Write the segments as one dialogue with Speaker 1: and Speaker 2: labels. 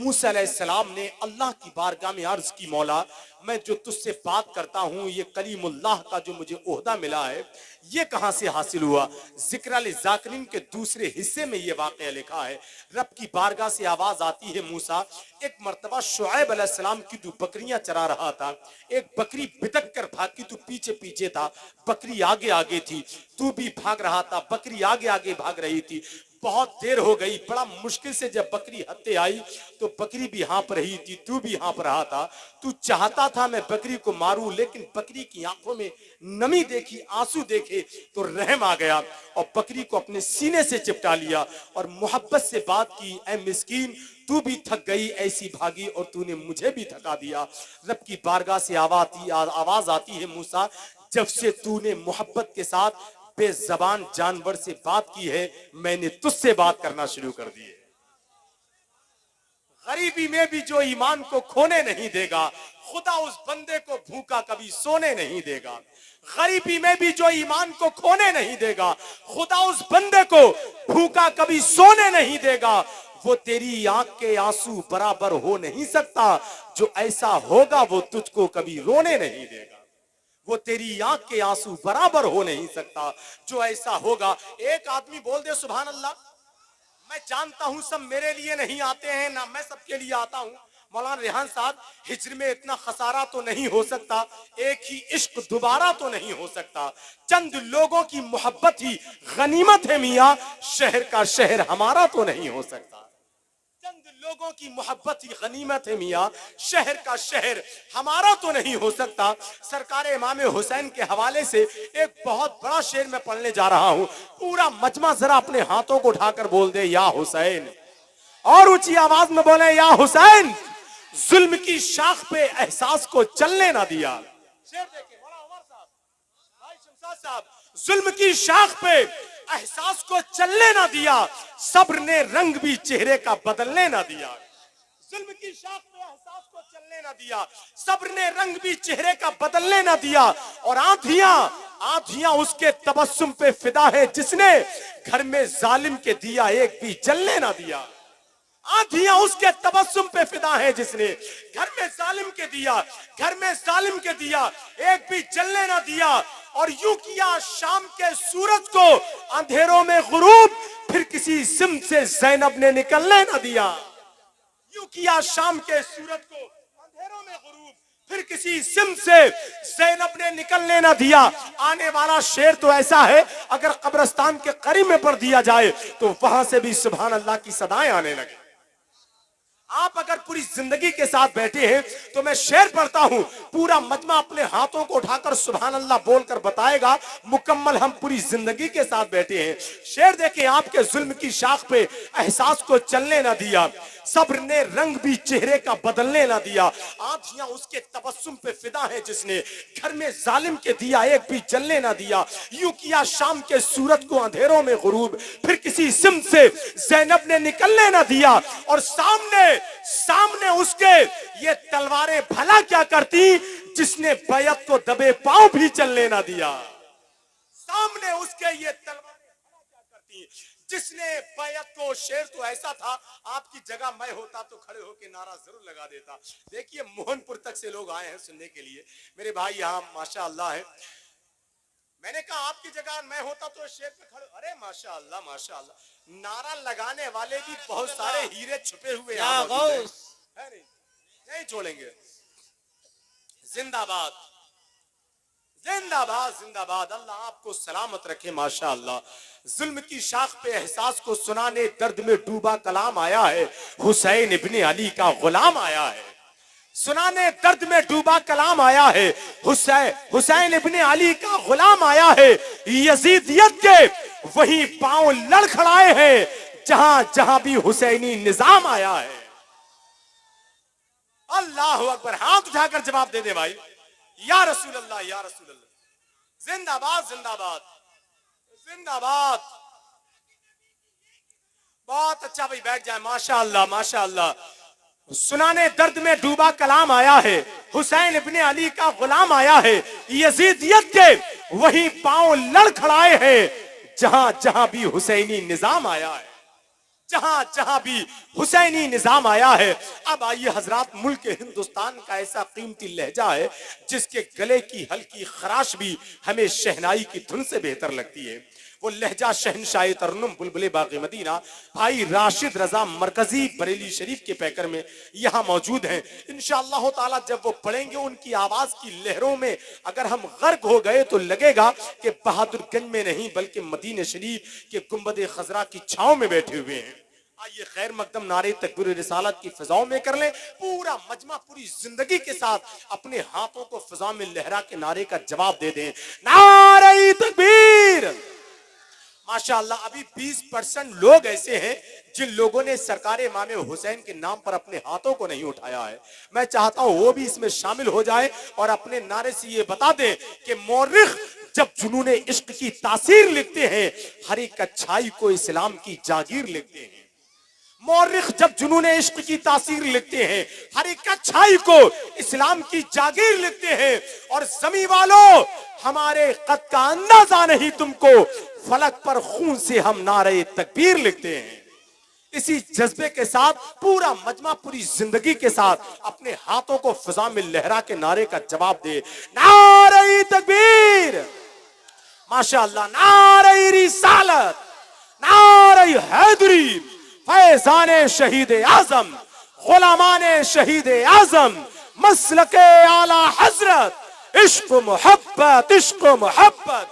Speaker 1: موسیٰ علیہ السلام نے اللہ کی بارگاہ میں عرض کی، مولا میں جو تجھ سے بات کرتا ہوں یہ کلیم اللہ کا جو مجھے عہدہ ملا ہے یہ کہاں سے حاصل ہوا؟ ذکر الذاکرین کے دوسرے حصے میں یہ واقعہ لکھا ہے، رب کی بارگاہ سے آواز آتی ہے، موسیٰ ایک مرتبہ شعیب علیہ السلام کی تو بکریاں چرا رہا تھا، ایک بکری بتک کر بھاگی، تو پیچھے پیچھے تھا، بکری آگے آگے تھی، تو بھی بھاگ رہا تھا، بکری آگے آگے بھاگ رہی تھی، بہت دیر ہو گئی، بڑا مشکل سے جب بکری ہتے آئی تو بکری بھی ہانپ رہی تھی، تو بھی ہانپ رہا تھا، تو چاہتا تھا میں بکری کو ماروں، لیکن بکری کی آنکھوں میں نمی دیکھی، آنسو دیکھے تو رحم آ گیا اور بکری کو اپنے سینے سے چپٹا لیا اور محبت سے بات کی، اے مسکین تو بھی تھک گئی ایسی بھاگی اور تو نے مجھے بھی تھکا دیا۔ رب کی بارگاہ سے آواز آتی ہے، موسیٰ جب سے تو نے محبت کے ساتھ بے زبان جانور سے بات کی ہے میں نے تجھ سے بات کرنا شروع کر دی ہے۔ غریبی میں بھی جو ایمان کو کھونے نہیں دے گا خدا اس بندے کو بھوکا کبھی سونے نہیں دے گا۔ غریبی میں بھی جو ایمان کو کھونے نہیں دے گا خدا اس بندے کو بھوکا کبھی سونے نہیں دے گا۔ وہ تیری آنکھ کے آنسو برابر ہو نہیں سکتا، جو ایسا ہوگا وہ تجھ کو کبھی رونے نہیں دے گا۔ وہ تیری آنکھ کے آنسو برابر ہو نہیں سکتا، جو ایسا ہوگا۔ ایک آدمی بول دے سبحان اللہ، میں جانتا ہوں سب میرے لیے نہیں آتے ہیں، نہ میں سب کے لیے آتا ہوں۔ مولانا ریحان صاحب ہجر میں اتنا خسارہ تو نہیں ہو سکتا، ایک ہی عشق دوبارہ تو نہیں ہو سکتا، چند لوگوں کی محبت ہی غنیمت ہے میاں، شہر کا شہر ہمارا تو نہیں ہو سکتا۔ چند لوگوں کی محبت ہی غنیمت ہے میاں، شہر کا شہر ہمارا تو نہیں ہو سکتا۔ سرکار امام حسین کے حوالے سے ایک بہت بڑا شعر میں پڑھنے جا رہا ہوں، پورا مجمع ذرا اپنے ہاتھوں کو اٹھا کر بول دے یا حسین، اور اونچی آواز میں بولے یا حسین۔ ظلم کی شاخ پہ احساس کو چلنے نہ دیا، شعر دیکھیں مولانا عمر صاحب، بھائی شمشاد صاحب، ظلم کی شاخ پہ احساس کو چلنے نہ دیا، صبر نے رنگ بھی چہرے کا بدلنے نہ دیا۔ ظلم کی شاخ پہ احساس کو چلنے نہ دیا، صبر نے رنگ بھی چہرے کا بدلنے نہ دیا، اور آنکھیاں اس کے تبسم پہ فدا ہے جس نے گھر میں ظالم کے دیا ایک بھی جلنے نہ دیا۔ آنکھیاں اس کے تبسم پہ فدا ہے جس نے گھر میں ظالم کے دیا ایک بھی جلنے نہ دیا، اور یوں کیا شام کے سورج کو اندھیروں میں غروب، پھر کسی سمت سے زینب نے نکلنے نہ دیا۔ یوں کیا شام کے سورج کو اندھیروں میں غروب، پھر کسی سمت سے زینب نے نکلنے نہ دیا۔ آنے والا شعر تو ایسا ہے اگر قبرستان کے قریب میں پڑھ دیا جائے تو وہاں سے بھی سبحان اللہ کی صدائیں آنے لگے۔ آپ اگر پوری زندگی کے ساتھ بیٹھے ہیں تو میں شعر پڑھتا ہوں، پورا مجمع اپنے ہاتھوں کو اٹھا کر سبحان اللہ بول کر بتائے گا مکمل ہم پوری زندگی کے ساتھ بیٹھے ہیں۔ شعر دیکھیں، آپ کے ظلم کی شاخ پہ احساس کو چلنے نہ دیا، صبر نے رنگ بھی چہرے کا بدلنے نہ دیا، آنکھیاں اس کے تبسم پہ فدا ہے جس نے گھر میں ظالم کے دیا ایک بھی جلنے نہ دیا۔ یوں کیا شام کے سورج کو اندھیروں میں غروب، پھر کسی سمت سے زینب نے نکلنے نہ دیا، اور سامنے اس کے یہ تلواریں بھلا کیا کرتی جس نے بیعت کو دبے پاؤں بھی چلنے نہ دیا۔ سامنے اس کے یہ تلواریں بھلا کیا کرتی جس نے بیعت کو، شعر تو ایسا تھا آپ کی جگہ میں ہوتا تو کھڑے ہو کے نعرہ ضرور لگا دیتا۔ دیکھیے موہن پور تک سے لوگ آئے ہیں سننے کے لیے، میرے بھائی یہاں ماشاء اللہ ہے، میں نے کہا آپ کی جگہ میں ہوتا تو شعر پہ کھڑے، ارے ماشاء اللہ ماشاء اللہ، نعرہ لگانے والے بھی بہت سارے ہیرے چھپے ہوئے یہاں موجود ہیں، نہیں چھوڑیں گے۔ زندہ باد زندہ باد زندہ باد، اللہ آپ کو سلامت رکھے ماشاء اللہ۔ ظلم کی شاخ پہ احساس کو سنانے درد میں ڈوبا کلام آیا ہے، حسین ابن علی کا غلام آیا ہے، سنانے درد میں ڈوبا کلام آیا ہے، حسین ابن علی کا غلام آیا ہے، یزیدیت کے وہی پاؤں لڑکھڑائے ہیں جہاں جہاں بھی حسینی نظام آیا ہے۔ اللہ اکبر، ہاتھ اٹھا کر جواب دے دے بھائی، یا رسول اللہ یا رسول اللہ، زندہ باد زندہ باد زندہ باد۔ بہت اچھا بھائی، بیٹھ جائیں، ماشاء اللہ ماشاء اللہ۔ سنانے درد میں ڈوبا کلام آیا ہے، حسین ابن علی کا غلام آیا ہے، یزیدیت کے وہی پاؤں لڑکھڑائے ہیں جہاں جہاں بھی حسینی نظام آیا ہے، जहां जहां भी हुसैनी निजाम आया है। अब आइए हजरात, मुल्क हिंदुस्तान का ऐसा कीमती लहजा है जिसके गले की हल्की खराश भी हमें शहनाई की धुन से बेहतर लगती है। वो लहजा शहनशाह तरन्नुम बुलबुल बाग़ी मदीना भाई राशिद रजा मरकजी बरेली शरीफ के पैकर में यहाँ मौजूद हैं। इंशाअल्लाह ताला जब वो पढ़ेंगे, उनकी आवाज की लहरों में अगर हम गर्क हो गए तो लगेगा कि बहादुरगंज में नहीं बल्कि मदीने शरीफ के गुंबद खजरा की छांव में बैठे हुए हैं। आइए खैर मकदम नारे तकबीर रिसालत की फिजाओं में कर लें। पूरा मजमा पूरी जिंदगी के साथ अपने हाथों को फिजा में लहरा के नारे का जवाब दे दें, नारे तकबीर। माशाअल्लाह, अभी 20% लोग ऐसे हैं जिन लोगों ने सरकार इमाम हुसैन के नाम पर अपने हाथों को नहीं उठाया है। मैं चाहता हूं वो भी इसमें शामिल हो जाए और अपने नारे से ये बता दें कि मौरिख जब जुनूने इश्क की तासीर लिखते हैं, हर एक अच्छाई को इस्लाम की जागीर लिखते हैं। मौरिख जब जुनूने इश्क की तासीर लिखते हैं, हर एक अच्छाई को इस्लाम की जागीर लिखते हैं। और ज़मीं वालों, हमारे कद का अंदाजा नहीं तुमको, फलक पर खून से हम नारे तकबीर लिखते हैं। इसी जज्बे के साथ पूरा मजमा पूरी जिंदगी के साथ अपने हाथों को फिजा में लहरा के नारे का जवाब दे, नारे तकबीर। माशाअल्लाह, नारे रिसालत, नारे हैदरी, फैजाने शहीद आजम, गुलामाने शहीद आजम, मसलके आला हजरत, इश्क मोहब्बत, इश्क मोहब्बत,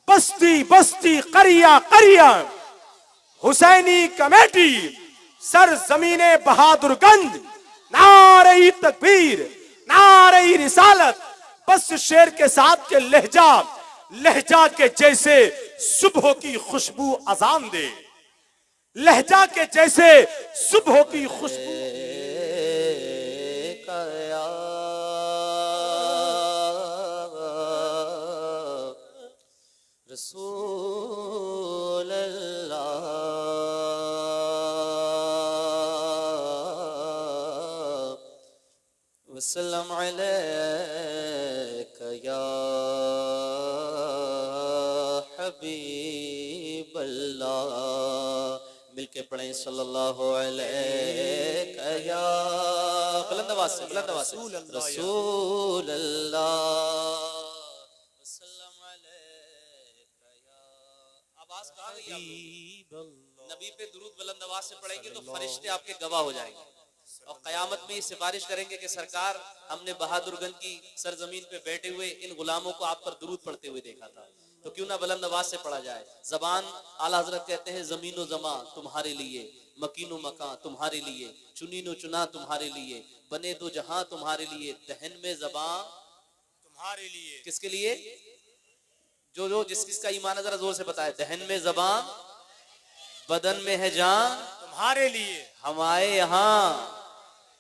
Speaker 1: बस्ती बस्ती करिया करिया, हुसैनी कमेटी, सर जमीने बहादुरगंज, नारे तकबीर, नारे रिसालत। बस शेर के साथ के लहजा, लहजा के जैसे सुबह की खुशबू अजान दे, लहजा के जैसे सुबह की खुशबू।
Speaker 2: रसूल अल्लाह वसल्लम अलैका या हबीब अल्लाह। मिलके पढ़ें सल्लल्लाहु अलैका या, बुलंद आवाज से, बुलंद आवाज से, रसूल अल्लाह वसल्लम अलैका या। आवाज कहाँ गई आपकी? नबी पे दुरूद बुलंद आवाज से पढ़ेंगे तो फरिश्ते आपके गवाह हो जाएंगे और कयामत में सिफारिश करेंगे कि सरकार, हमने बहादुरगंज की सरजमीन पे बैठे हुए इन गुलामों को आप पर दुरूद पढ़ते हुए देखा था, तो क्यों ना बुलंद आवाज से पढ़ा जाए। जबान, आला हजरत कहते हैं, जमीन व जमा तुम्हारे लिए, मकीन व मकां तुम्हारे लिए, चुनीन व चुना तुम्हारे लिए, बने दो जहां तुम्हारे लिए, दहन में जबान
Speaker 1: तुम्हारे लिए।
Speaker 2: किसके लिए? जो जो जिसका ईमान जरा जोर से बताए, दहन में जबान, बदन में है जान,
Speaker 1: तुम्हारे लिए।
Speaker 2: हम आए यहाँ,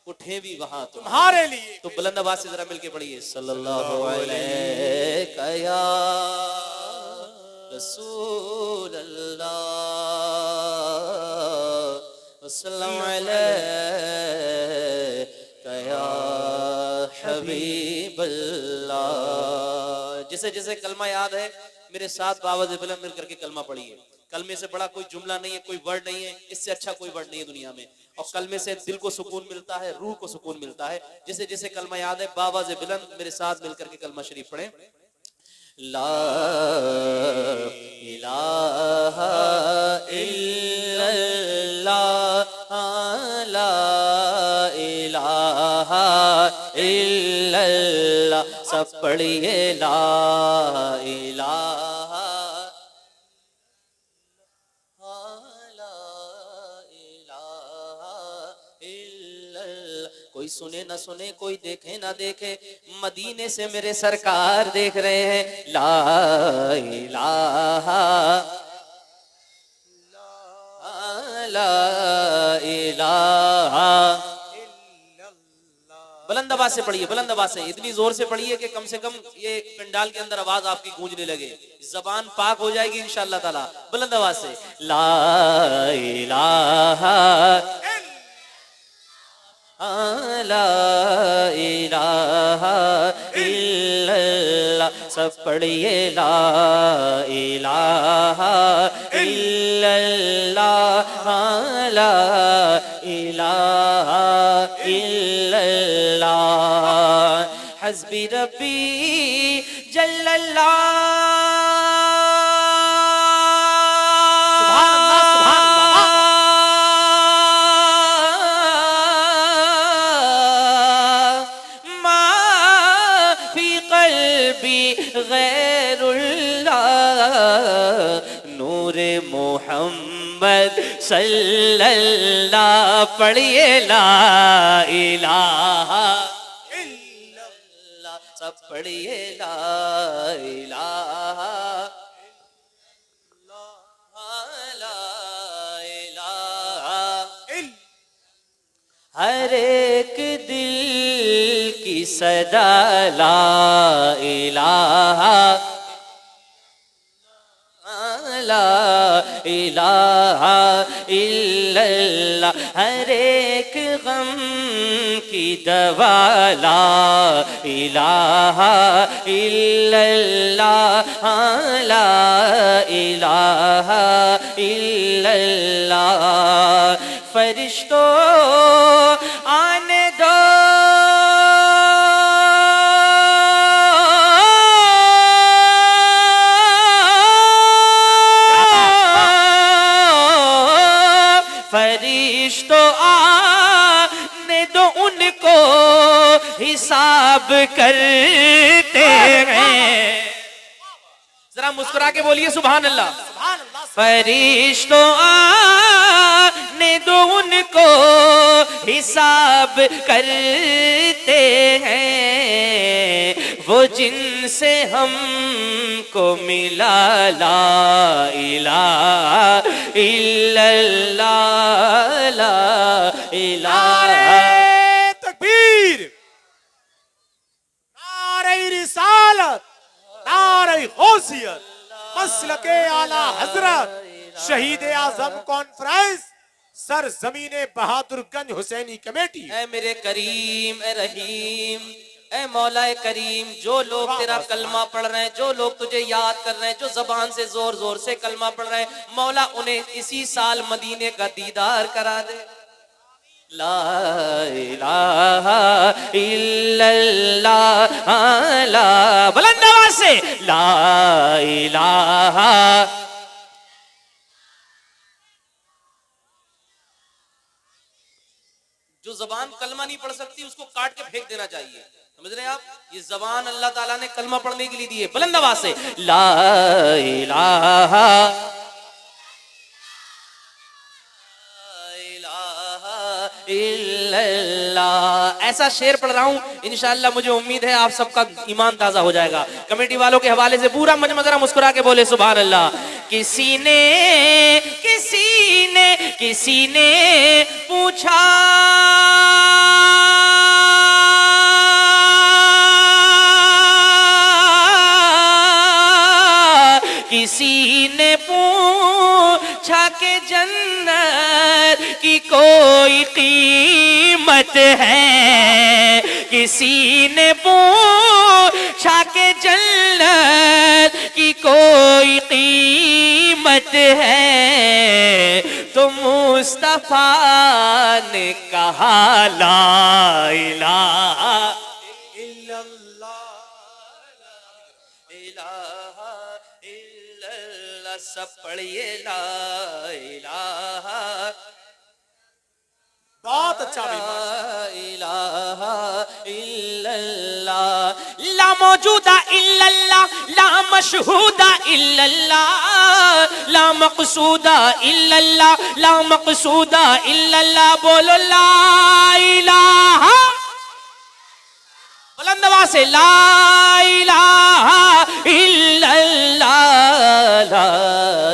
Speaker 2: उठे भी वहां
Speaker 1: तुम्हारे लिए।
Speaker 2: तो बुलंद आवाज से जरा मिलके पढ़िए, सल्लल्लाहु अलैका या रसूल अल्लाह वसल्लम अलैका या हबीब अल्लाह। जिसे जिसे कलमा याद है मेरे साथ बावज़ बुलंद मिल करके कलमा पढ़िए। कलमे से बड़ा कोई जुमला नहीं है, कोई वर्ड नहीं है, इससे अच्छा कोई वर्ड नहीं है दुनिया में। और कलमे से दिल को सुकून मिलता है, रूह को सुकून मिलता है। जिसे जिसे कलमा याद है बावज़ बुलंद मेरे साथ मिलकर के कलमा शरीफ पढ़ें। ला इलाहा इल्लल्लाह, ला इलाहा इल्लल्लाह, सब पढ़िए ला इलाहा कोई सुने ना सुने, कोई देखे ना देखे, मदीने से मेरे सरकार देख रहे हैं। ला इलाहा ला इलाहा, बुलंद आवाज से पढ़िए, बुलंद आवाज से, इतनी जोर से पढ़िए कि कम से कम ये पंडाल के अंदर आवाज आपकी गूंजने लगे, जबान पाक हो जाएगी इंशाअल्लाह ताला। बुलंद आवाज से ला इलाहा ला इलाहा इल्लल्लाह, सब पढ़िए ला इलाहा इल्लल्लाह ला इलाहा इल्लल्लाह हस्बी रब्बी मोहम्मद सल्लल्लाह पढ़िए ला इलाहा इल्लल्लाह सब पढ़िए ला इलाहा ला इलाहा हर एक दिल की सदा ला इलाहा ला इलाहा इल्लल्लाह हर एक गम की दवा ला इलाहा इल्लल्लाह ला इलाहा इल्लल्लाह फरिश्तों आने दो फरिश्तों आने दो उनको हिसाब करते हैं जरा मुस्कुरा के बोलिए सुभान अल्लाह फरिश्तों आने दो उनको हिसाब करते हैं वो जिनसे हमको मिला ला इलाहा इल्लल्लाह ला इलाहा
Speaker 1: तकबीर नारे रिसालत नारे गौसियत मसलके आला हजरत शहीद आजम कॉन्फ्रेंस सर जमीने बहादुरगंज हुसैनी कमेटी
Speaker 2: ऐ मेरे करीम ऐ रहीम ऐ मौला करीम जो लोग तेरा कलमा पढ़ रहे हैं जो लोग तुझे याद कर रहे हैं जो जबान से जोर जोर से कलमा पढ़ रहे हैं मौला उन्हें इसी साल मदीने का दीदार करा दे ला इलाहा इल्लल्लाह ला बुलंद आवाज से ला इलाहा जो जबान कलमा नहीं पढ़ सकती उसको काट के फेंक देना चाहिए समझ रहे हैं आप ये जबान अल्लाह ताला ने कलमा पढ़ने के लिए दी है बुलंद आवाज से ला इलाहा इल्लल्लाह ऐसा शेर पढ़ रहा हूं इंशाअल्लाह मुझे उम्मीद है आप सबका ईमान ताजा हो जाएगा कमेटी वालों के हवाले से पूरा मजमा जरा मुस्कुरा के बोले सुभान अल्लाह किसी ने पूछा किसी ने पूछा कि जन्नत की कोई कीमत है किसी ने पूछा कि जन्नत की कोई कीमत है तो मुस्तफा ने कहा ला इलाहा सब पढ़िए ला इलाहा
Speaker 1: बहुत अच्छा
Speaker 2: ला इलाहा इल्लल्लाह ला मौजूदा इल्लल्लाह ला मशहूदा इल्लल्लाह ला मक़सूदा इल्लल्लाह ला मक़सूदा इल्लल्लाह बोलो ला इलाहा बुलंद आवाज से ला इलाहा इल्लल्लाह ला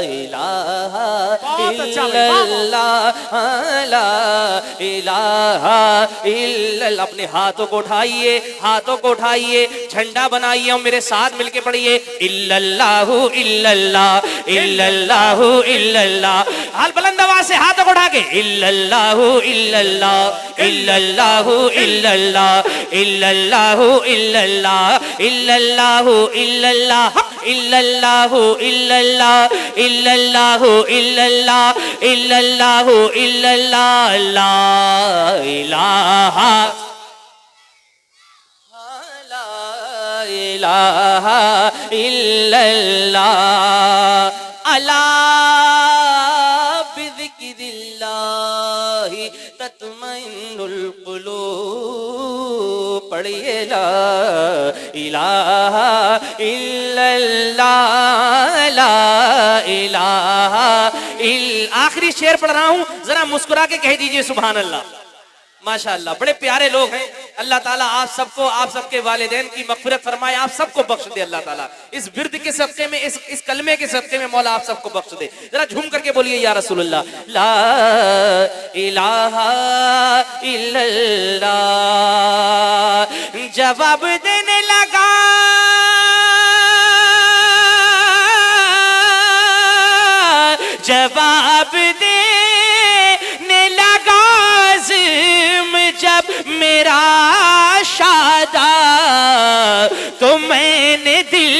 Speaker 2: इलाहा
Speaker 1: अच्छा भाई, वाह, वाह।
Speaker 2: इल्लल्लाह ला इलाहा इल्लल्लाह। अपने हाथों को उठाइए, हाथों को उठाइए, झंडा बनाइए और मेरे साथ मिलके पढ़िए इल्लल्लाहु इल्लल्लाह इल्लल्लाहु इल्लल्लाह। हाल बुलंद आवाज से हाथों को उठा के इल्लल्लाहु इल्लल्लाह इल्लल्लाहु इल्लल्लाह इल्लल्लाहु इल्लल्लाह इल्लल्लाहु इल्लल्लाह इल्लल्लाहु इल्लल्लाह इल्लल्लाहु इल्लल्लाह इल्लल्लाहु इल्लल्लाह ला इलाहा ला इलाहा इल्लल्लाह अला बिज़िक्रिल्लाहि तत्मइन्नुल क़ुलूब। पढ़िए ला इलाहा इल्लल्लाह ला इलाहा आखिरी शेर पढ़ रहा हूं, जरा मुस्कुरा के कह दीजिए सुभान अल्लाह। माशाअल्लाह, बड़े प्यारे लोग हैं। अल्लाह ताला आप सबको, आप सबके वालिदैन की मग़फ़िरत फरमाए, आप सबको बख्श दे अल्लाह ताला। इस बिर्द के सदक़े में, इस कलमे के सदक़े में मौला आप सबको बख्श दे। जरा झूम करके बोलिए या रसूलुल्लाह ला इलाहा इल्लल्लाह। जवाब देने लगा जवाब देने लगा जब मेरा शादा, तो मैंने दिल